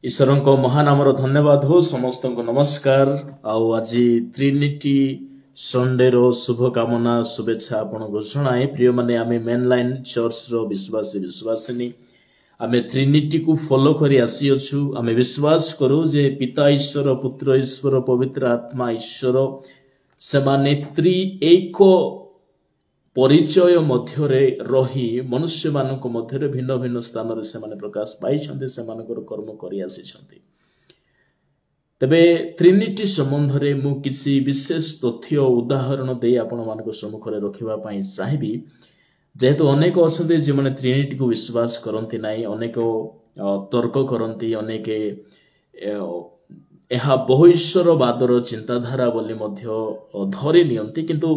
ईश्वर को महानामर धन्यवाद हो समस्त को नमस्कार आज ट्रिनिटी संडे रो शुभकामना शुभेच्छा आपण घोषणाए प्रिय माने आमे मेन लाइन चर्च रो विश्वासी विश्वासिनी आमे ट्रिनिटी को फॉलो करी आसी अछु। आमे विश्वास करू जे पिता ईश्वर पुत्र ईश्वर पवित्र आत्मा ईश्वर सेमाने त्रि एक परिचय मध्यरे रही मनुष्य मानक मध्यरे भिन्न भिन्न स्थान रे सेमाने प्रकाश पाई छन्ते सेमानकर कर्म करी आसी छन्ते। तबे ट्रिनिटी संबंध रे मु किसी विशेष तथ्य उदाहरण दे आपण मानक सम्मुख रे रखिबा पई चाहिबी जेहेतु अनेक असते जे माने ट्रिनिटी को विश्वास करंती नाही अनेक तर्क करंती अनेक एहा बहुईश्वरवादर चिंताधारा बोली मध्य धरि नियंती किंतु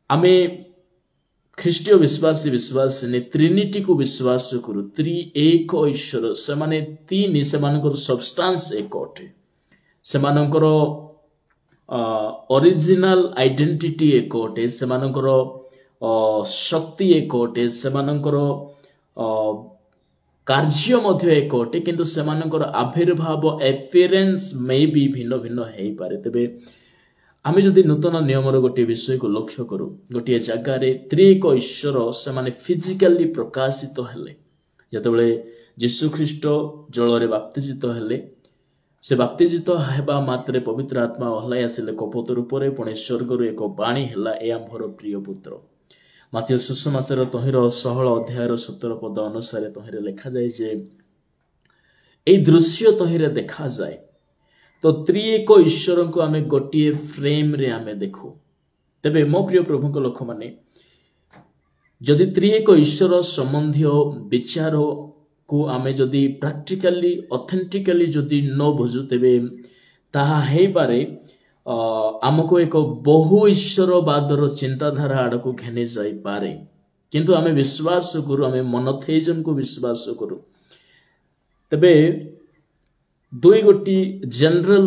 आमे ख्रीष्टीय विश्वासी विश्वासिनी ट्रिनिटी को विश्वास करू। त्रि एक ईश्वर सेमाने तीन सेमानकर सबस्टांस एक अटे सेमानकर ओरिजिनल आइडेंटिटी एक अटे सेमानकर शक्ति एक अटे सेमानकर कार्य मध्य एक अटे किंतु सेमानकर आविर्भाव एपियरेंस मे भी भिन्न भिन्न हेई पारे। तबे आमे जदि नूतन नियम गोटे विषय को लक्ष्य करू गोटे जगार त्रिएक ईश्वर से माने फिजिकली प्रकाशित हेले जतबेले यीशु ख्रीष्ट जल रे बाप्तिजित हेले से बाप्तिजित हेबा मात्रे पवित्र आत्मा हलाई आसिले कपत रूप रे पुणे स्वर्ग रो एक बाणी हेला ए आम्भर प्रिय पुत्र। माथ्यू सुसमाचार तहिर 16 अध्याय 17 पद अनुसार तहिरे लिखा जाय जे ए दृश्य तहिरे देखा जाय तो त्रिएक ईश्वर को आमे गोटे फ्रेम रे आमे देखू। तबे मो प्रिय प्रभु को लोक माने जदि त्रिएक ईश्वर संबंधी विचार को आमे जदि प्रैक्टिकली ऑथेंटिकली जदि न बुझु तेबे ताहा हेई पारे आमको एक बहु ईश्वरवादर चिंताधारा आड़ को घेने जाई पारे किंतु आमे विश्वास करू आमे मोनोथेइज्म को विश्वास करू। तबे दुई गोटी जनरल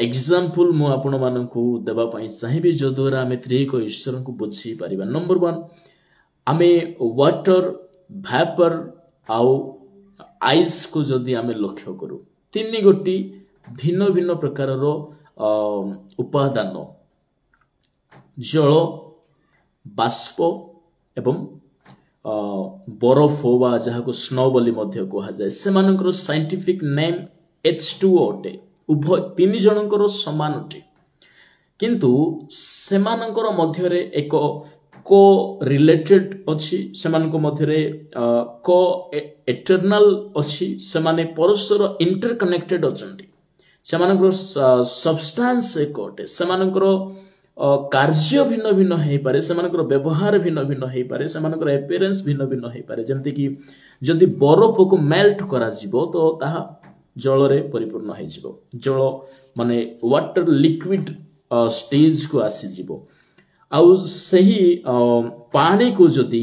एग्जांपल मु आपण मानकू देबा पई चाहिबी जो द्वारा आमे त्रिएक ईश्वर को बुझी परिबा। नंबर 1 आमे वाटर वेपर आउ आइस को जदि आमे लक्ष्य करू तीन गोटी भिन्न भिन्न प्रकार रो उपादान जल बाष्प एवं बरफ वा जहा को स्नो बोली मध्य कहा जाय सेमानकर साइंटिफिक नेम H2O अटे उभय तीन जनकर समान अटे किंतु सेमानकर मध्यरे एक को रिलेटेड अछि सेमानक मध्यरे को एटर्नल अछि सेमाने परस्पर इंटरकनेक्टेड अछंती सेमानकर सबस्टांस एक अटे सेमानकर कार्य भिन्न भिन्न हेई पारे सेमानकर व्यवहार भिन्न भिन्न हेई पारे सेमानकर अपीयरेंस भिन्न भिन्न हेई पारे जेमति कि जदि बरफ को मेल्ट करा जिवो तो ताहा जल रे परिपूर्ण है जिवो जल माने वाटर लिक्विड स्टेज को आसी जिवो आउ सही पानी को जदि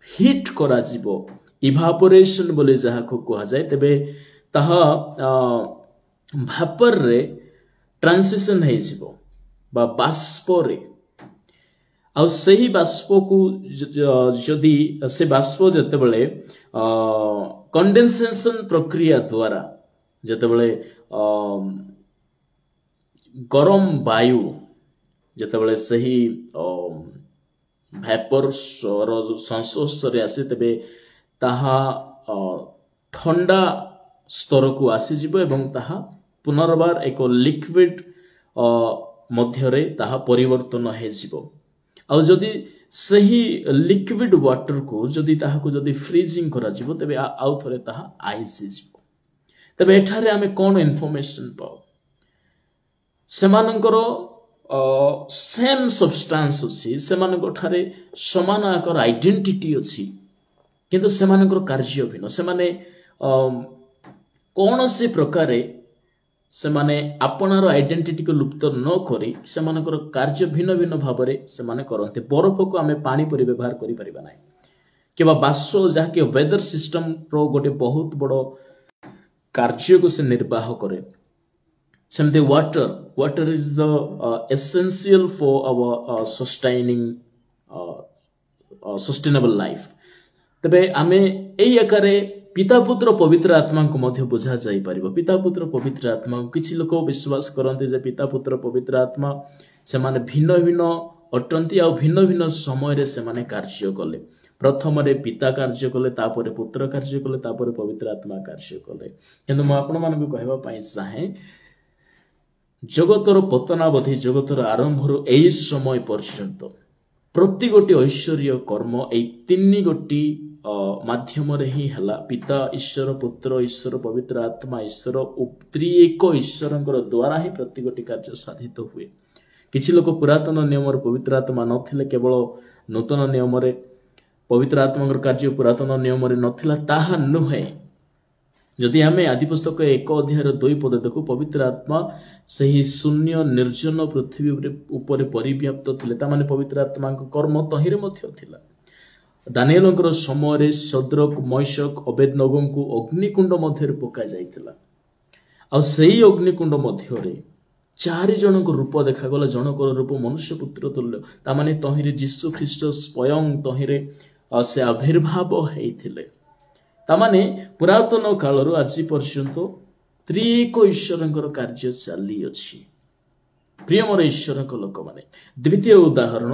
हीट करा जिवो इवापोरेशन बोले जहा को कहा जाय तबे ताहा वेपर रे ट्रांजिशन है जिवो बा बाष्प रे आउ सही बाष्प को जदि से बाष्प जते बेले कंडेंसेशन प्रक्रिया द्वारा जतेबेले गरम वायु जतेबेले सही वेपर संस्पर्श रे आसी तबे ताहा ठंडा स्तर को आसी जिवो एवं ताहा पुनर्बार एक लिक्विड मध्यरे ताहा परिवर्तन हे जिवो आ जदि सही लिक्विड वाटर को जदि ताहा को जदि फ्रीजिंग करा जिवो तबे आउ थरे ताहा आइस जिवो। तबे एठारे आमे कोन इन्फॉर्मेशन पाओ सेमानकर सेम सबस्टांस अछि सेमानकर ठारे समान आकर आइडेंटिटी अछि किंतु सेमानकर कार्य भिन्न सेमाने कोन से प्रकारे सेमाने आपनार आइडेंटिटी को लुप्त न करी सेमानकर कार्य भिन्न भिन्न भाबरे सेमाने करन्ते। बरफ को आमे पानी परि व्यवहार करि परिबा नै केबा बाष्प जहा के वेदर सिस्टम रो गोटे बहुत बड़ो कार्य को से निर्वाह करे सेमते water is the essential for our sustainable life. तबे आमे एई आकारे पिता पुत्र पवित्र आत्मा को मध्य बुझा जाई परिबो। पिता पुत्र पवित्र आत्मा किछि लोक विश्वास करते जे पिता पुत्र पवित्र आत्मा से माने भिन्न भिन्न अटंती आ भिन्न भिन्न समय रे से माने कार्य कले। प्रथम रे पिता कार्य कले, तापरे पुत्र कार्य कले, तापरे पवित्र आत्मा कार्य कले। किंतु म आपण मानकु कहबा पई चाहे जगतर पतनावधि जगतर आरंभर एई समय पर्यंत प्रति गोटी ऐश्वर्य कर्म एई तीन गोटी माध्यम रे ही हला। पिता ईश्वर, पुत्र ईश्वर, पवित्र आत्मा ईश्वर, त्रिएक ईश्वरंकर द्वारा ही प्रति गोटी कार्य साधित हुए। किछि लोक पुरातन नियम रे पवित्र आत्मा नथिले, केवल नूतन नियम रे पवित्र आत्मार कार्य पुरातन नियम रे नथिला ताहा नुहे। जदि आमे आदि पुस्तक 1 अध्याय 2 पद देखु, पवित्र आत्मा सही शून्य निर्जन पृथ्वी ऊपर परिव्याप्त थिले, ता माने पवित्र आत्मा कर्म तहिरे मध्य थिला। दानिएलंकर समय रे शद्रक, मैशक, अबेदनगो को अग्निकुंड मध्य रे पका जाइतिला। आ सेही अग्निकुंड मध्य रे 4 जनक रूप देखा गला। जनकर रूप मनुष्य पुत्र तुल्य, ता माने तहिरे यीशु ख्रीष्ट स्वयं तहिरे से आविर्भाव हेइथिले। तामाने पुरातन कालरू आज पर्यंत त्रिएक ईश्वरंकर कार्य चली अछि। प्रिय मोर ईश्वरक लोक माने, द्वितीय उदाहरण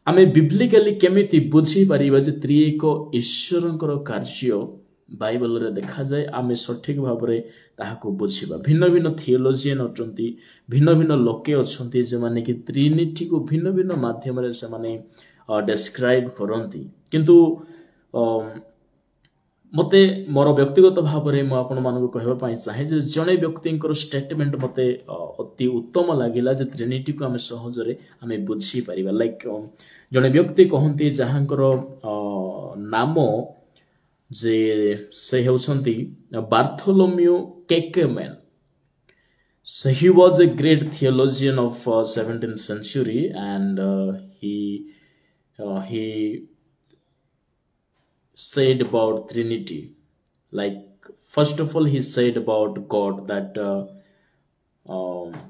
आमे बिब्लिकली केमिति बुझी परिबा जे त्रिएक ईश्वरंकर कार्य बाइबल रे देखा जाए, आमे सठिक भाव रे ताहाको बुझिबा। भिन्न भिन्न थियोलॉजियन अटंती, भिन्न भिन्न लोके अछंती जे माने कि ट्रिनिटी को भिन्न भिन्न माध्यम रे से माने डिस्क्राइब करंती। किंतु मते मोर व्यक्तिगत भाव रे म आपण मानको कहबा पई चाहे जे जणे व्यक्तिंकर स्टेटमेंट मते अति उत्तम लागिला जे ट्रिनिटी को आमे सहज रे आमे बुझी परिबा। लाइक जणे व्यक्ति कहंती जहांकर नाम जे से हेउछंती Bartholomew केकेमैन। So he was a great theologian of 17th century, and he said about Trinity. Like, first of all, he said about God that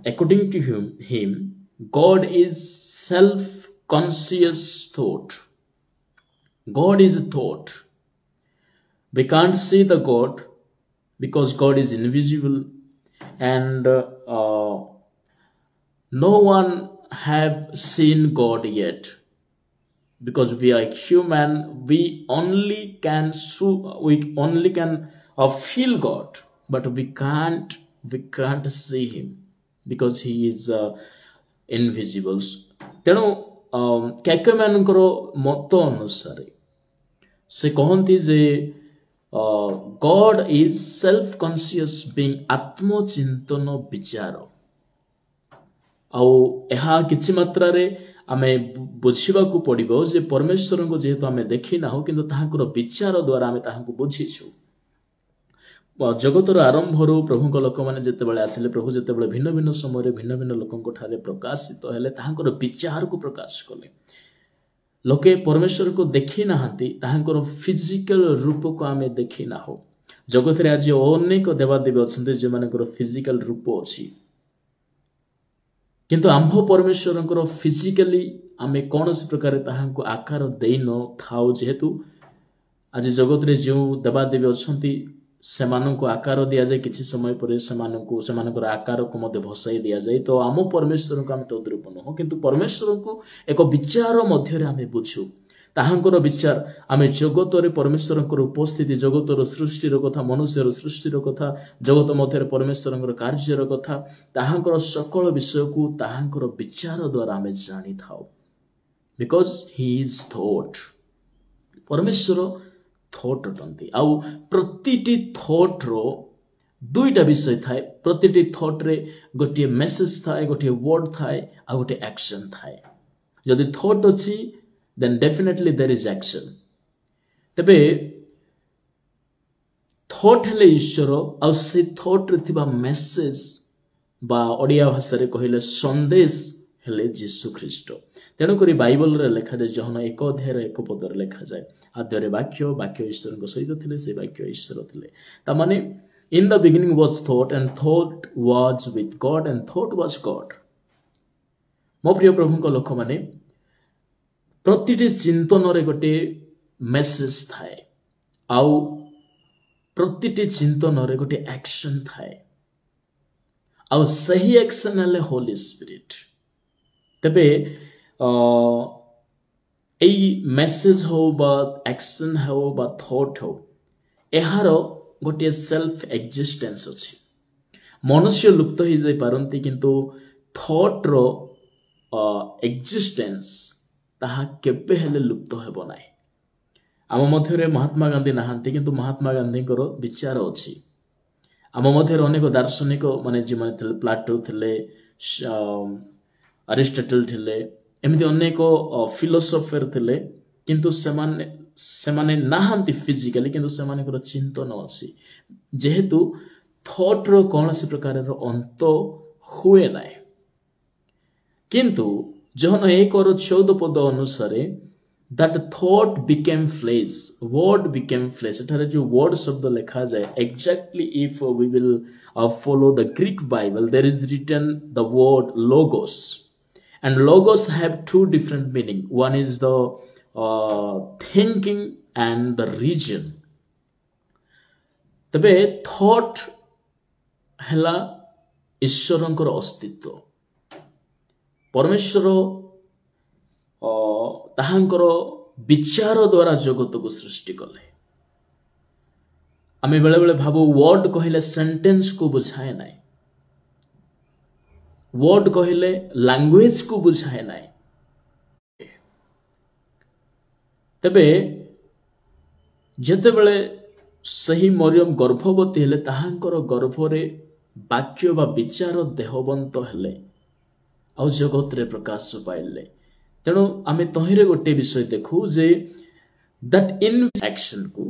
according to him, God is self-conscious thought. God is a thought. We can't see the God because God is invisible, and no one have seen God yet. Because we are human, we only can feel God, but we can't see him because he is invisible. तेणु कैकेमैन मत अनुसार से कहती जे God is self-conscious being, आत्मचिंतन विचार। आउ एहा किछि मात्रा रे आमे बुझिबा को पड़िबो जे परमेश्वर को जेहेतु आमे देखि ना हो, किंतु ताहाकर विचार द्वारा आमे ताहाको बुझिछु। जगतर आरंभरू प्रभुक लोक माने जेते बेले आसिले, प्रभु जेते बेले भिन्न भिन्न समय भिन्न भिन्न लोकंको ठारे प्रकाशित हेले, ताहाकर विचार को प्रकाश कले। लोके परमेश्वर को देखि नाहांती, ताहाकर फिजिकल रूप को आमे देखि ना हो। जगत रे आज अनेक देवादेवी अछन्ते जे मानकर फिजिकल रूप अछि, किंतु आम्भ परमेश्वरंकर फिजिकली आमे कौनसी प्रकार ताहांको आकार देई न थाउ। जेहेतु आज जगत रे जो देवादेवी अछन्ती सेमानंको आकार दिया जाए, किछि समय परे सेमानकर आकार को मध्य भसाई दिया जाए। तो आम परमेश्वर को आमे तद्रूप न हो, किंतु परमेश्वर को एक विचार मध्य रे आमे बुझु। ताहांकर विचार आमे जगत रे परमेश्वरंकर उपस्थिति, जगतर सृष्टिर कथा, मनुष्यर सृष्टिर कथा, जगत मध्य रे परमेश्वरंकर कार्यर कथा, ताहांकर सकल विषय को ताहांकर विचार द्वारा आमे जानि थाउ। Because he is thought. परमेश्वर थॉट अटंती। आउ प्रतिटी थॉट रो दुईटा विषय थाए। प्रतिटी थॉट रे गोटे मेसेज थाए, गोटे वर्ड थाए, आ गोटे एक्शन थाए। जदि थॉट अछि then definitely there is action. तबे थॉट हेले ईश्वर, आ से थॉट रे थिबा मेसेज बा ओडिया भाषा रे कहिले संदेश हेले यीशु ख्रीष्ट। तेणु करी बाइबल रे लिखा जाय, जहन 1 अध्याय 1 पद रे लिखा जाय, आद्य वाक्य, वाक्य ईश्वर को सहित थिले, से वाक्य ईश्वर थिले। ता माने in the beginning was thought, and thought was with God, and thought was God. मो प्रिय प्रभु को लोक माने प्रतिटी चिंतन रे गोटे मेसेज थाए। आउ प्रतिटी चिंतन रे गोटे एक्शन थाए आउ सही एक्शन हेले होली स्पिरिट तबे एई मेसेज हो बा एक्शन हो बा थॉट हो एहार गोटे सेल्फ एक्जिस्टेंस अछि मनुष्य लुप्त हो जाई पारंती किंतु थॉट रो एक्जिस्टेंस ताहा केबे हेले लुप्त हेबो नाही आम मध्य महात्मा गांधी नहांती किंतु महात्मा गांधी विचार अच्छी आम मध्य अनेक दार्शनिक माने जी माने थिले प्लाटो थिले अरिस्टोटल थिले एमती अनेक फिलोसोफर थिले किंतु सेमाने नहांती फिजिकली किंतु सेमानकर चिंतन अच्छी जेहेतु थॉट रो कौनसी प्रकार अंत हुए ना किंतु जहन 1:14 पद अनुसार that thought became flesh word became flesh एठारे जो word शब्द लिखा जाए exactly if we will follow the Greek Bible there is written the word logos and logos have two different meaning one is the thinking and the region तबे thought हला ईश्वरंकर अस्तित्व परमेश्वर ताहांकर विचार द्वारा जगत को सृष्टि कले आमे बेले बेले भाबो वर्ड कहले सेंटेंस को बुझाए नाई वर्ड कहले लैंग्वेज को बुझाए नाई तबे जेते बेले सही मरियम गर्भवती हेले ताहांकर गर्भरे वाक्य बा विचार देहवंत हेले आ जगत रे प्रकाश पाइले तेणु आमे तहिरे गोटे विषय देखू जे दैट इन एक्शन को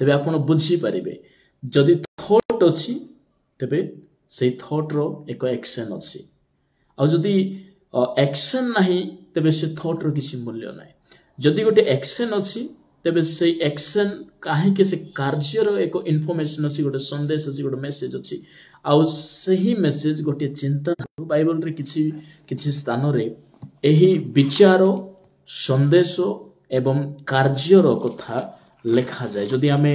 तबे आपण बुझी परिबे जदि थॉट अछि तबे से थॉट रो एक एक्शन अछि आ जदि एक्शन नाही तबे से थॉट रो किसी मूल्य नाही जदि गोटे एक्शन अछि तबे से एक्शन काहे के से कार्य रो एक इन्फॉर्मेशन अछि गोटे संदेश अछि गोटे मेसेज अछि आ सही मेसेज गोटे चिंतन बाइबल रे किछि स्थान रे एही विचार संदेश एवं कार्यर कथा लिखा जाए जदि आमे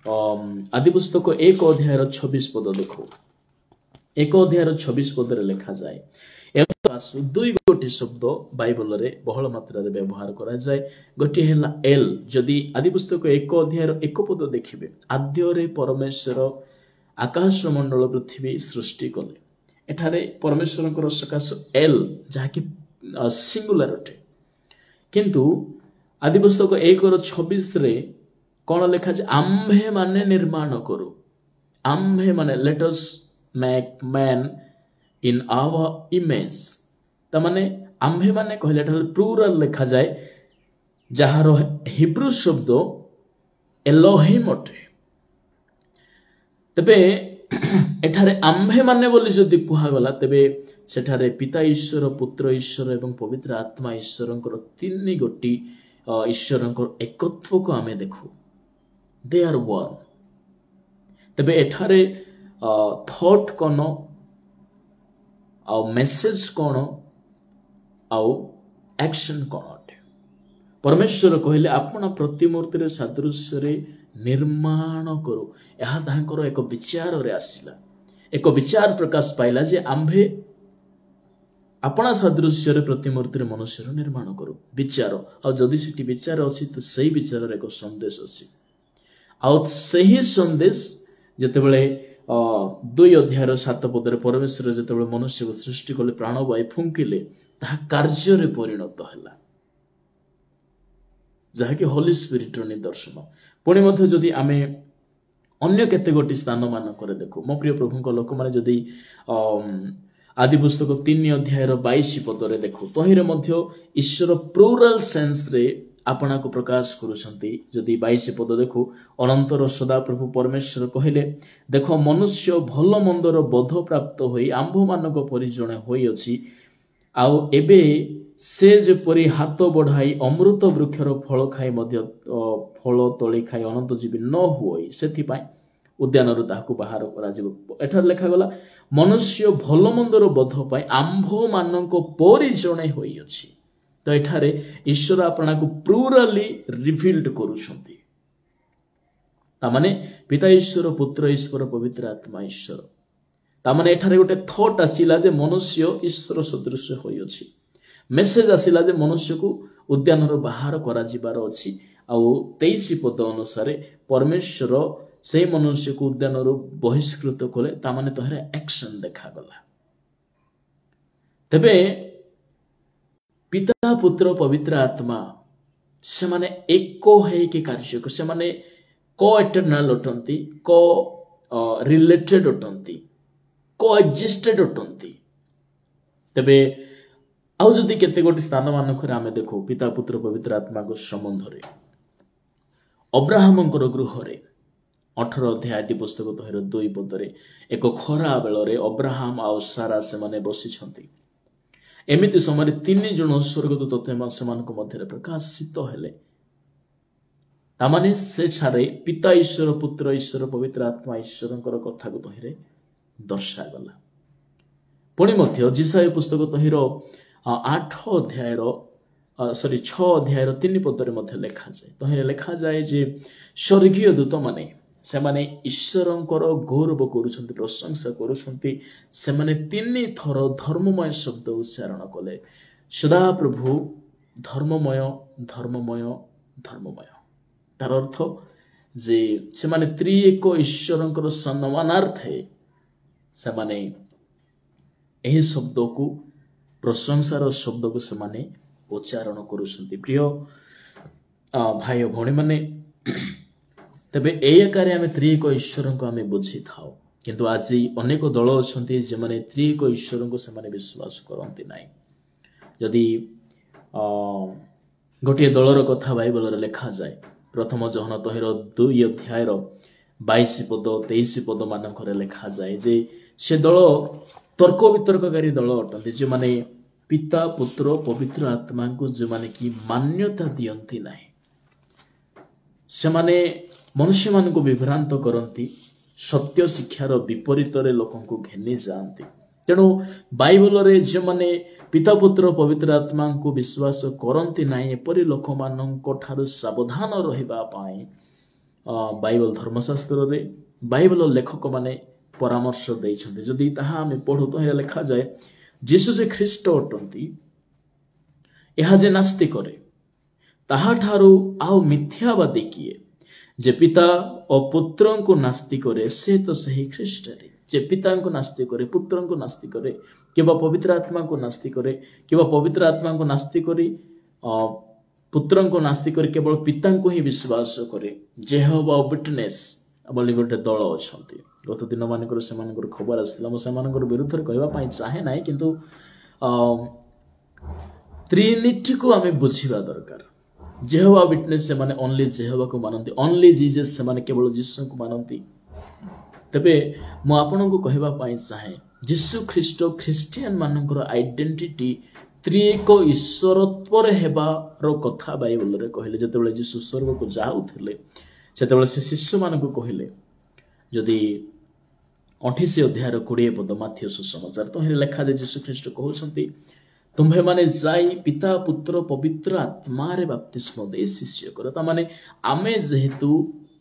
आदि पुस्तक 1:26 पद देखो 1:26 पद रे लिखा जाए एवं दुई गोटी शब्द बाइबल रे बहुल मात्रा रे व्यवहार करा जाए गोटी हेला एल जदि आदि पुस्तक 1:1 पद देखिबे आद्य रे परमेश्वर आकाश मंडल पृथ्वी सृष्टि कले एठारे परमेश्वरंकर सकाश एल जाकी सिंगुलर अटे किंतु आदि पुस्तक 1:26 रे कौन लिखा जाए आम्भे माने निर्माण करू आम्भे माने let us make man in our image त माने आम्भे माने कहले एठारे प्लूरल लिखा जाए जहार हिब्रू शब्द एलोहिम अटे तबे एठारे आम्भे माने बोली जदि कुहा गला तबे सेठारे पिता ईश्वर पुत्र ईश्वर एवं पवित्र आत्मा ईश्वरंकर तीन गोटी ईश्वरंकर एकत्व को आमे देखू दे आर वन तबे एठारे थॉट कोन आ मेसेज कोन आ एक्शन कोन परमेश्वर कहले आपण प्रतिमूर्ति रे सादृश्य रे निर्माण करू यह तांकर एक विचार रे आसिला एक विचार प्रकाश पाइला जे आम्भे अपना सादृश्य रे प्रतिमूर्ति रे मनुष्य रो निर्माण करू विचार आ जदि सिटी विचार अछि तो सही विचार रे एक संदेश अछि आ सही संदेश जते बेले 2:7 पद रे परमेश्वर जते बेले मनुष्य को सृष्टि कले प्राणवायु फुंकिले ता कार्य रे परिणत हला जहाँकि होली स्पिरिट रो निदर्शन पुणी मध्य जदि आमे अन्य केते गोटी स्थान मान करे देखो मो प्रिय प्रभु को लोक माने जदि आदि पुस्तक 3:22 पद रे देखो तहिरे मध्य ईश्वर प्लूरल सेंस रे आपना को प्रकाश करूछंती जदि 22 पद देखो अनंतर सदा प्रभु परमेश्वर कहिले देखो मनुष्य भलो मंदर बोध प्राप्त होई आंभ मानक परि जणे होई अछि आउ एबे से जेपरी हाथ बढ़ाई अमृत वृक्षर फल खाई मध्य फल तोली खाई अनंत जीवी न हुई से उद्यान बाहर कर लिखा गला मनुष्य भल मंदर बोध पाई आंभ मानक परि जणे होई अछि तो एठारे ईश्वर आपना को प्लूरली रिवील्ड करूछंती तामाने पिता ईश्वर पुत्र ईश्वर पवित्र आत्मा ईश्वर तामाने एठारे गोटे थॉट आसिला जे मनुष्य ईश्वर सदृश होई अछि मेसेज आसिला जे मनुष्य को उद्यान बाहर करा जिबार अछि आ 23 पद अनुसार परमेश्वर से मनुष्य को उद्यान बहिष्कृत कले तामाने तहरे एक्शन देखा गला तबे पिता पुत्र पवित्र आत्मा से माने एको है कि कार्य कर से माने को एटर्नल अटंती को रिलेटेड अटंती को एग्जिस्टेड अटंती तबे आउ जदि केते गोटी स्थान मानक आमे देखो पिता पुत्र पवित्र आत्मा को संबंध रे अब्राहमंकर गृह रे 18 अध्याय आदि पुस्तक तहर 2 पद रे एक खरा बेल रे अब्राहम आ सारा से माने बसी छंती एमिति समय 3 जण स्वर्गदूत तथेमा समान को मध्य प्रकाशित हेले तामाने से छारे पिता ईश्वर पुत्र ईश्वर पवित्र आत्मा ईश्वरंकर कथा को तहिरे दर्शा गला पुणी मध्य जिसाय पुस्तक तहिर 8 अध्याय 6 अध्याय 3 पद रे मध्य लिखा जाए तहिरे लिखा जाए जे स्वर्गीय दूत माने से माने ईश्वरंकर गौरव करूछंती प्रशंसा करूछंती से माने 3 थर धर्ममय शब्द उच्चारण कले सदा प्रभु धर्ममय धर्ममय धर्ममय तार अर्थ जे से माने त्रिएक ईश्वरंकर सम्मानार्थे से माने एही शब्द को प्रशंसार शब्द को से माने उच्चारण करूछंती प्रिय भाई भौणी माने तबे एकारे आमे त्रिएक ईश्वर को आमे बुझी थाओ किंतु आज अनेक दल अछंती जे माने त्रिएक ईश्वर को से माने विश्वास करंती नाही यदि गोटे दलर कथा बाइबल रे लिखा जाए प्रथम जहन तहिर 2 अध्याय 22 पद 23 पद मानक रे लिखा जाए जे से दल तर्क वितर्ककारी दल अटंती जे माने पिता पुत्र पवित्र आत्मा को जे माने की मान्यता दियंती नाही से माने मनुष्य मान को विभ्रांत करती सत्य शिक्षार विपरीत लोक को घेनी जाती तेणु बाइबल रे जे माने पिता पुत्र पवित्र आत्मा को विश्वास करती ना एपरी लोक मानक ठारू सावधान रहिबा पाई बाइबल धर्मशास्त्र रे बाइबल लेखक माने परामर्श दैछन्ते जदि ताहा आमे पढु तो हे लिखा जाए जीसु जे ख्रीष्ट अटंती एहा जे नास्ति करे ताहा ठारू आउ मिथ्यावादी किए जे पिता और पुत्र को नास्ति करे से तो सही ख्रीष्ट रे जे पिता को नास्ति करे पुत्र को नास्ति करे केवल पवित्र आत्मा को नास्ति करे केवल पवित्र आत्मा को नास्ति करे पुत्र को नास्ति करे केवल पिता को ही विश्वास करे जेहोवा विटनेस बोली गोटे दल अछंती गत दिन मानकर से मानकर खबर आसला मो से मानकर विरुद्ध रे कहबा पई चाहे नाही किंतु ट्रिनिटी को हमें बुझिबा दरकार जेहोवा विटनेस से माने ओनली जेहोवा को मानती ओनली जीसस से माने केवल जीसस को मानती तबे मो आपन को कहबा पई चाहे जीसु ख्रीष्ट ख्रिस्टियन मानकर आइडेंटिटी त्रिएक ईश्वरत्व रे हेबा रो कथा बाइबल रे कहले जतेबेले जीसु स्वर्ग को जाउथिले सेतेबेले से शिष्य मान को कहले जदि 28 अध्याय 20 पद माथ्यू सुसमाचार तो हे लिखा जे जीसु ख्रीष्ट कहउछंती तुम्हे माने जाई पिता पुत्र पवित्र आत्मा रे बपतिस्म दे शिष्य कर ता माने आमे जेहेतु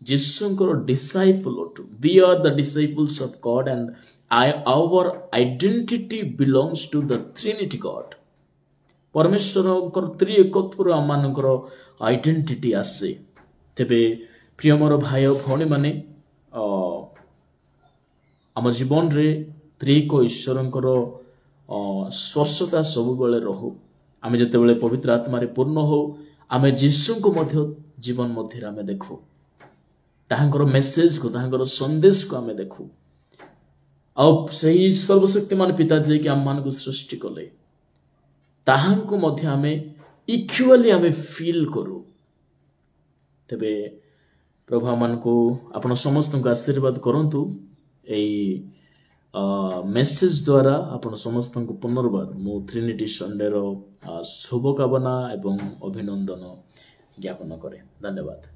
जीसुंकर disciple to we are the disciples of God and our identity belongs to the Trinity God परमेश्वरकर त्रिएकत्व आमानकर आइडेंटिटी आसे तेबे प्रिय मोर भाई भौणी माने आम जीवन रे त्रिएक ईश्वरंकर स्पर्शता सब बेले रहू आमे जतेबेले पवित्र आत्मा रे पूर्ण हो आमे जीसु को मध्य जीवन मध्य आमे देखू ताहांकर मेसेज को ताहांकर संदेश को आमे देखू आ सही सर्वशक्तिमान पिता जे कि आम मान को सृष्टि कले ताहांको मध्य आमे इक्वली आमे फील करू तबे प्रभु मान को आपण समस्त को आशीर्वाद करंतु एई मेसेज द्वारा आपण समस्त को पुनर्बार मो ट्रिनिटी संडे रो शुभकामना एवं अभिनंदन ज्ञापन करे धन्यवाद।